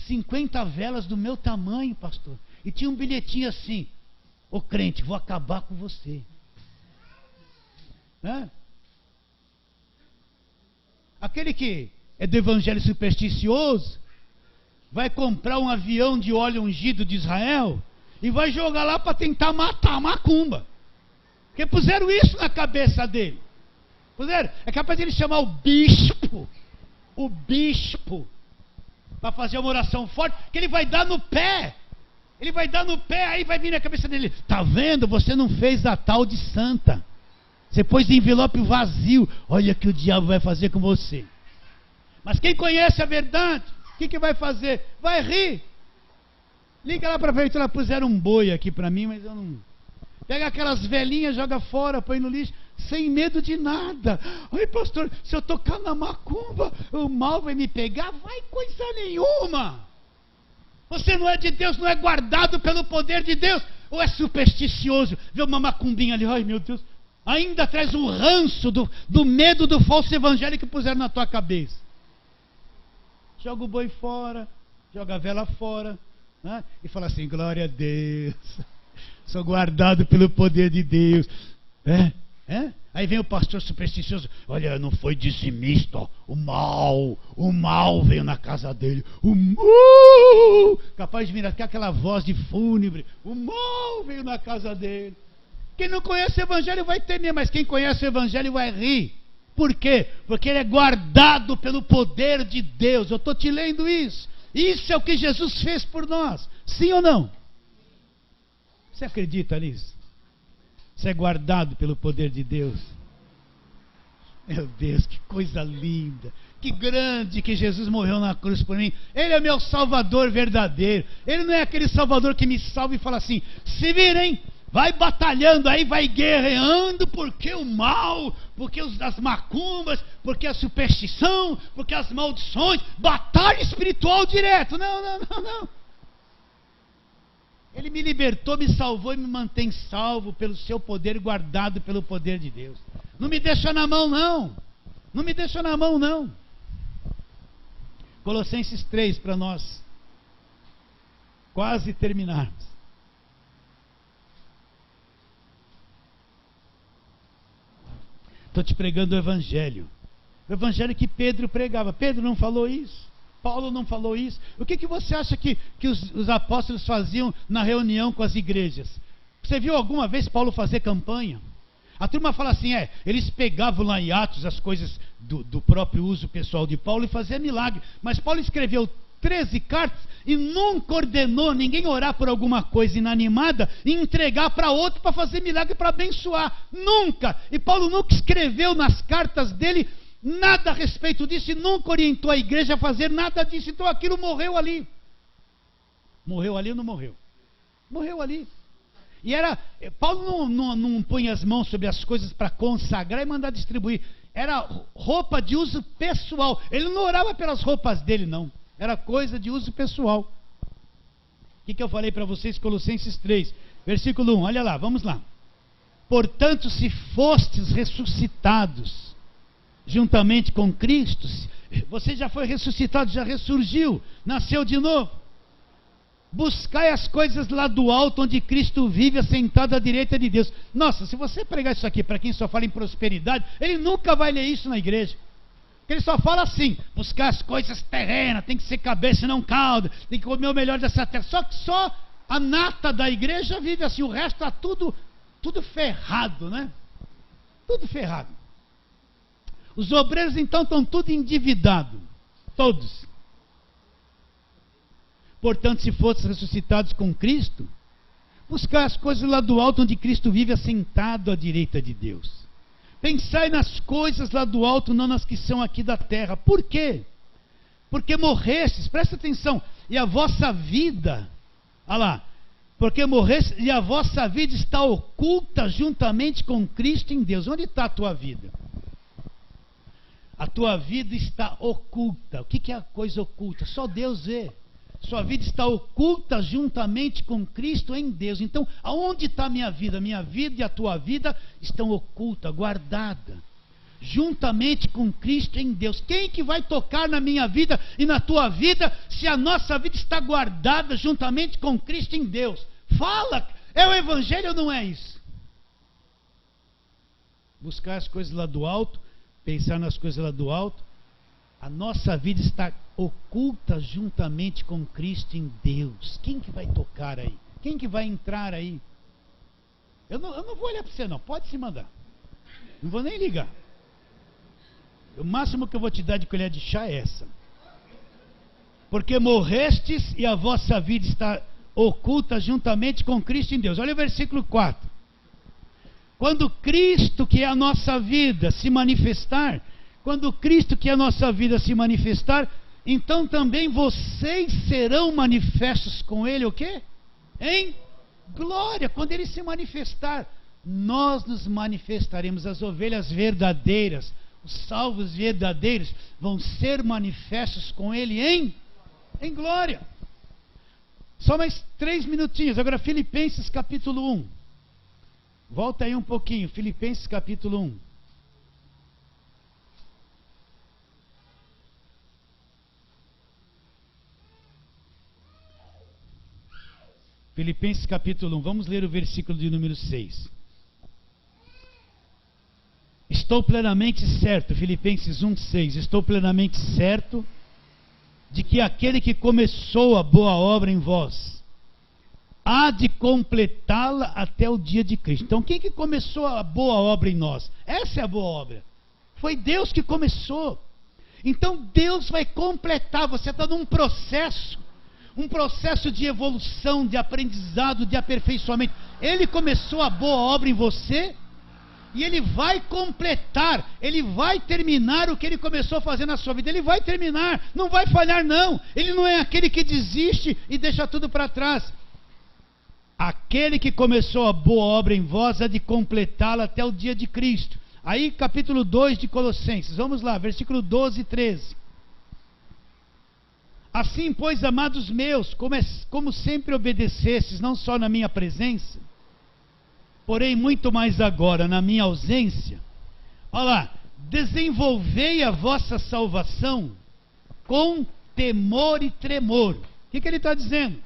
50 velas do meu tamanho, pastor. E tinha um bilhetinho assim: ô crente, vou acabar com você. Hã? Aquele que é do evangelho supersticioso vai comprar um avião de óleo ungido de Israel e vai jogar lá para tentar matar a macumba. Porque puseram isso na cabeça dele. Puseram? É capaz de ele chamar o bispo, para fazer uma oração forte, que ele vai dar no pé. Ele vai dar no pé, aí vai vir na cabeça dele: tá vendo? Você não fez a tal de santa. Você pôs envelope vazio. Olha o que o diabo vai fazer com você. Mas quem conhece a verdade, o que vai fazer? Vai rir. Liga lá para a prefeitura, puseram um boi aqui para mim, mas eu não... Pega aquelas velhinhas, joga fora, põe no lixo, sem medo de nada. Ai, pastor, se eu tocar na macumba, o mal vai me pegar? Vai coisa nenhuma. Você não é de Deus, não é guardado pelo poder de Deus. Ou é supersticioso, vê uma macumbinha ali, ai meu Deus, ainda traz o ranço do medo do falso evangelho que puseram na tua cabeça. Joga o boi fora, joga a vela fora, né? E fala assim: glória a Deus, sou guardado pelo poder de Deus. Aí vem o pastor supersticioso: olha, não foi dizimista, ó, o mal veio na casa dele, o mal, capaz de vir até aquela voz de fúnebre: o mal veio na casa dele. Quem não conhece o evangelho vai temer, mas quem conhece o evangelho vai rir. Por quê? Porque ele é guardado pelo poder de Deus. Eu estou te lendo isso. Isso é o que Jesus fez por nós. Sim ou não? Você acredita nisso? Você é guardado pelo poder de Deus. Meu Deus, que coisa linda. Que grande que Jesus morreu na cruz por mim. Ele é meu salvador verdadeiro. Ele não é aquele salvador que me salva e fala assim: se virem, vai batalhando aí, vai guerreando, porque o mal, porque as macumbas, porque a superstição, porque as maldições, batalha espiritual direto. Não. Ele me libertou, me salvou e me mantém salvo pelo seu poder, guardado pelo poder de Deus. Não me deixa na mão, não. Não me deixa na mão, não. Colossenses 3, para nós quase terminarmos. Estou te pregando o evangelho. O evangelho que Pedro pregava. Pedro não falou isso. Paulo não falou isso. O que você acha que os apóstolos faziam na reunião com as igrejas? Você viu alguma vez Paulo fazer campanha? A turma fala assim: eles pegavam lá em Atos as coisas do próprio uso pessoal de Paulo e faziam milagre. Mas Paulo escreveu 13 cartas e nunca ordenou ninguém orar por alguma coisa inanimada e entregar para outro para fazer milagre, para abençoar. Nunca! E Paulo nunca escreveu nas cartas dele nada a respeito disso e nunca orientou a igreja a fazer nada disso. Então aquilo morreu ali. Morreu ali ou não morreu? Morreu ali. E Paulo não põe as mãos sobre as coisas para consagrar e mandar distribuir. Era roupa de uso pessoal. Ele não orava pelas roupas dele, não. Era coisa de uso pessoal. O que eu falei para vocês? Colossenses 3, versículo 1. Olha lá, vamos lá. Portanto, se fostes ressuscitados juntamente com Cristo, você já foi ressuscitado, já ressurgiu, nasceu de novo. Buscai as coisas lá do alto, onde Cristo vive, assentado à direita de Deus. Nossa, se você pregar isso aqui para quem só fala em prosperidade, ele nunca vai ler isso na igreja. Porque ele só fala assim: buscar as coisas terrenas, tem que ser cabeça e não cauda, tem que comer o melhor dessa terra. Só que só a nata da igreja vive assim, o resto está tudo ferrado, né? Tudo ferrado. Os obreiros então estão tudo endividados, todos. Portanto, se fossem ressuscitados com Cristo, buscar as coisas lá do alto, onde Cristo vive assentado à direita de Deus. Pensai nas coisas lá do alto, não nas que são aqui da terra. Por quê? Porque morrestes, presta atenção, e a vossa vida, olha lá, porque morrestes e a vossa vida está oculta juntamente com Cristo em Deus. Onde está a tua vida? A tua vida está oculta. O que é a coisa oculta? Só Deus vê. Sua vida está oculta juntamente com Cristo em Deus. Então, aonde está a minha vida? Minha vida e a tua vida estão ocultas, guardadas, juntamente com Cristo em Deus. Quem que vai tocar na minha vida e na tua vida, se a nossa vida está guardada juntamente com Cristo em Deus? Fala, é o Evangelho ou não é isso? Buscar as coisas lá do alto, pensar nas coisas lá do alto. A nossa vida está oculta juntamente com Cristo em Deus. Quem que vai tocar aí? Quem que vai entrar aí? Eu não vou olhar para você não, pode se mandar. Não vou nem ligar. O máximo que eu vou te dar de colher de chá é essa. Porque morrestes e a vossa vida está oculta juntamente com Cristo em Deus. Olha o versículo 4. Quando Cristo, que é a nossa vida, se manifestar, quando Cristo, que é a nossa vida, se manifestar, então também vocês serão manifestos com Ele, o quê? Em glória. Quando Ele se manifestar, nós nos manifestaremos. As ovelhas verdadeiras, os salvos verdadeiros, vão ser manifestos com Ele em glória. Só mais 3 minutinhos. Agora Filipenses capítulo 1. Volta aí um pouquinho. Filipenses capítulo 1. Filipenses capítulo 1, vamos ler o versículo de número 6. Estou plenamente certo, Filipenses 1, 6, estou plenamente certo de que aquele que começou a boa obra em vós, há de completá-la até o dia de Cristo. Então quem que começou a boa obra em nós? Essa é a boa obra. Foi Deus que começou. Então Deus vai completar, você está num processo. Um processo de evolução, de aprendizado, de aperfeiçoamento. Ele começou a boa obra em você e Ele vai completar, Ele vai terminar o que Ele começou a fazer na sua vida. Ele vai terminar, não vai falhar não. Ele não é aquele que desiste e deixa tudo para trás. Aquele que começou a boa obra em vós há de completá-la até o dia de Cristo. Aí capítulo 2 de Colossenses, vamos lá, versículo 12 e 13. Assim, pois, amados meus, como sempre obedecestes, não só na minha presença, porém muito mais agora na minha ausência, olha lá, desenvolvei a vossa salvação com temor e tremor. O que ele está dizendo?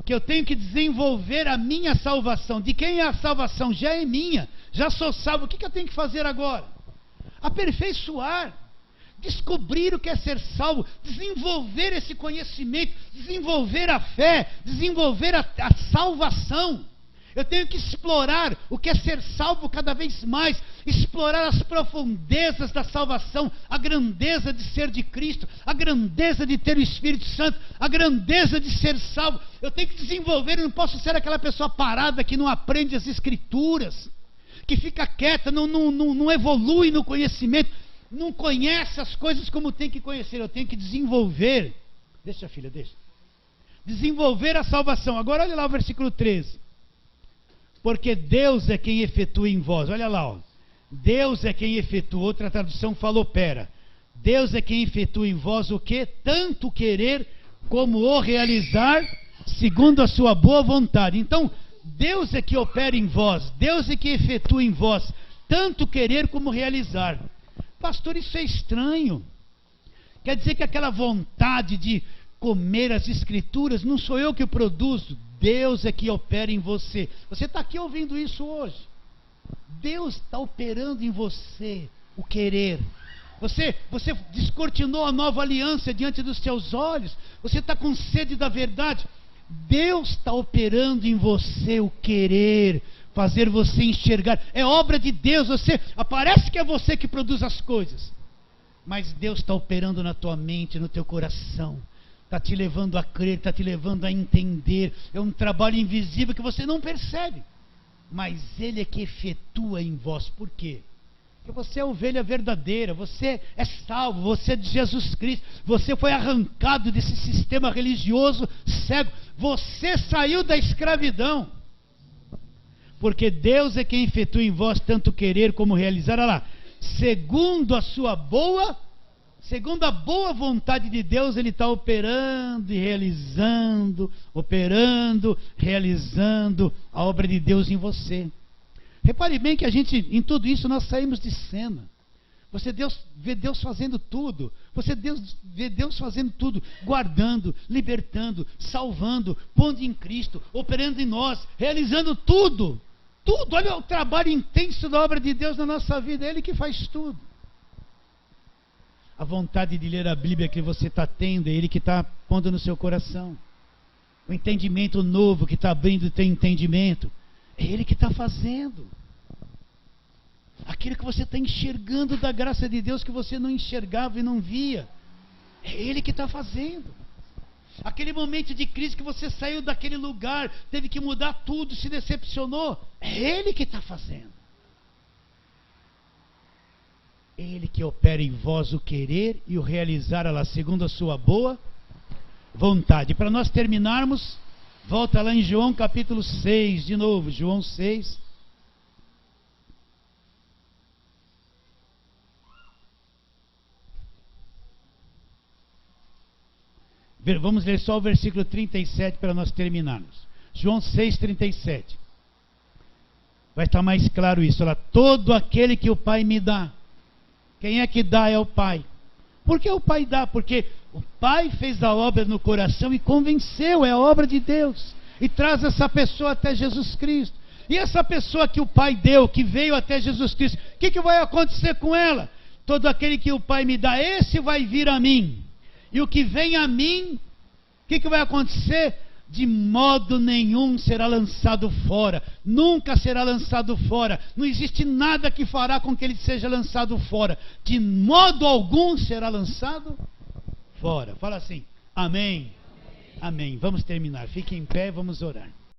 Que eu tenho que desenvolver a minha salvação. De quem é a salvação? Já é minha, já sou salvo. O que eu tenho que fazer agora? Aperfeiçoar. Descobrir o que é ser salvo, desenvolver esse conhecimento, desenvolver a fé, desenvolver a salvação. Eu tenho que explorar o que é ser salvo cada vez mais, explorar as profundezas da salvação, a grandeza de ser de Cristo, a grandeza de ter o Espírito Santo, a grandeza de ser salvo. Eu tenho que desenvolver, eu não posso ser aquela pessoa parada que não aprende as Escrituras, que fica quieta, não evolui no conhecimento, não conhece as coisas como tem que conhecer. Eu tenho que desenvolver. Deixa, filha, deixa. Desenvolver a salvação. Agora olha lá o versículo 13. Porque Deus é quem efetua em vós. Olha lá, ó. Deus é quem efetua. Outra tradução falou, opera. Deus é quem efetua em vós o que? Tanto querer como o realizar, segundo a sua boa vontade. Então, Deus é que opera em vós. Deus é que efetua em vós, tanto querer como realizar. Pastor, isso é estranho. Quer dizer que aquela vontade de comer as Escrituras não sou eu que produzo. Deus é que opera em você. Você está aqui ouvindo isso hoje. Deus está operando em você o querer, Você descortinou a nova aliança diante dos teus olhos. Você está com sede da verdade. Deus está operando em você o querer, fazer você enxergar. É obra de Deus. Parece que é você que produz as coisas, mas Deus está operando na tua mente, no teu coração. Está te levando a crer, está te levando a entender. É um trabalho invisível que você não percebe, mas Ele é que efetua em vós. Por quê? Porque você é a ovelha verdadeira, você é salvo, você é de Jesus Cristo, você foi arrancado desse sistema religioso cego, você saiu da escravidão, porque Deus é quem efetua em vós tanto querer como realizar. Olha lá, segundo a boa vontade de Deus, Ele está operando e realizando a obra de Deus em você. Repare bem que em tudo isso, nós saímos de cena. Vê Deus fazendo tudo. Vê Deus fazendo tudo, guardando, libertando, salvando, pondo em Cristo, operando em nós, realizando tudo. Tudo, olha o trabalho intenso da obra de Deus na nossa vida, é Ele que faz tudo. A vontade de ler a Bíblia que você está tendo, é Ele que está pondo no seu coração. O entendimento novo que está abrindo o teu entendimento, é Ele que está fazendo. Aquilo que você está enxergando da graça de Deus que você não enxergava e não via, é Ele que está fazendo. Aquele momento de crise que você saiu daquele lugar, teve que mudar tudo, se decepcionou, é Ele que está fazendo. É Ele que opera em vós o querer e o realizar, lá, segundo a sua boa vontade. Para nós terminarmos, volta lá em João capítulo 6, de novo, João 6. Vamos ler só o versículo 37 para nós terminarmos. João 6,37. Vai estar mais claro isso. Olha, todo aquele que o Pai me dá. Quem é que dá? É o Pai. Por que o Pai dá? Porque o Pai fez a obra no coração e convenceu, é a obra de Deus. E traz essa pessoa até Jesus Cristo. E essa pessoa que o Pai deu, que veio até Jesus Cristo, o que vai acontecer com ela? Todo aquele que o Pai me dá, esse vai vir a mim. E o que vem a mim, o que vai acontecer? De modo nenhum será lançado fora. Nunca será lançado fora. Não existe nada que fará com que ele seja lançado fora. De modo algum será lançado fora. Fala assim, amém. Amém. Vamos terminar. Fique em pé, vamos orar.